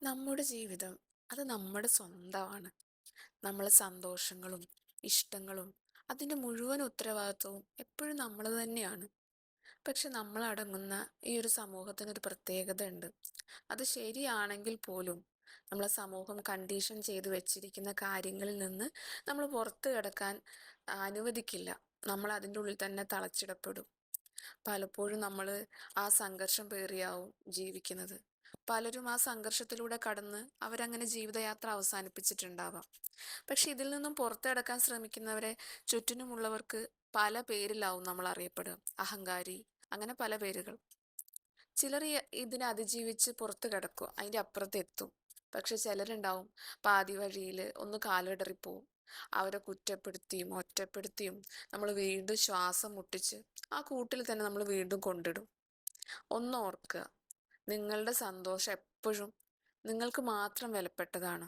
നമ്മുടെ ജീവിതം അത് നമ്മുടെ സ്വന്തമാണ്. നമ്മളെ സന്തോഷങ്ങളും ഇഷ്ടങ്ങളും അതിൻ്റെ മുഴുവൻ ഉത്തരവാദിത്വവും എപ്പോഴും നമ്മൾ തന്നെയാണ്. പക്ഷെ നമ്മളടങ്ങുന്ന ഈ ഒരു സമൂഹത്തിനൊരു പ്രത്യേകത ഉണ്ട്. അത് ശരിയാണെങ്കിൽ പോലും നമ്മളെ സമൂഹം കണ്ടീഷൻ ചെയ്ത് വെച്ചിരിക്കുന്ന കാര്യങ്ങളിൽ നിന്ന് നമ്മൾ പുറത്ത് കിടക്കാൻ അനുവദിക്കില്ല. നമ്മൾ അതിൻ്റെ ഉള്ളിൽ തന്നെ തളച്ചിടപ്പെടും. പലപ്പോഴും നമ്മൾ ആ സംഘർഷം പേറിയാവും ജീവിക്കുന്നത്. പലരും ആ സംഘർഷത്തിലൂടെ കടന്ന് അവരങ്ങനെ ജീവിതയാത്ര അവസാനിപ്പിച്ചിട്ടുണ്ടാവാം. പക്ഷെ ഇതിൽ നിന്നും പുറത്തു കടക്കാൻ ശ്രമിക്കുന്നവരെ ചുറ്റിനുമുള്ളവർക്ക് പല പേരിലാവും നമ്മൾ അറിയപ്പെടുക. അഹങ്കാരി, അങ്ങനെ പല പേരുകൾ. ചിലർ ഇതിനെ അതിജീവിച്ച് പുറത്ത് കിടക്കും, അതിൻ്റെ അപ്പുറത്ത് എത്തും. പക്ഷെ ചിലരുണ്ടാവും പാതി വഴിയിൽ ഒന്ന് കാലിടറിപ്പോവും. അവരെ കുറ്റപ്പെടുത്തിയും ഒറ്റപ്പെടുത്തിയും നമ്മൾ വീണ്ടും ശ്വാസം മുട്ടിച്ച് ആ കൂട്ടിൽ തന്നെ നമ്മൾ വീണ്ടും കൊണ്ടിടും. ഒന്നോർക്കുക, നിങ്ങളുടെ സന്തോഷം എപ്പോഴും നിങ്ങൾക്ക് മാത്രം വിലപ്പെട്ടതാണ്.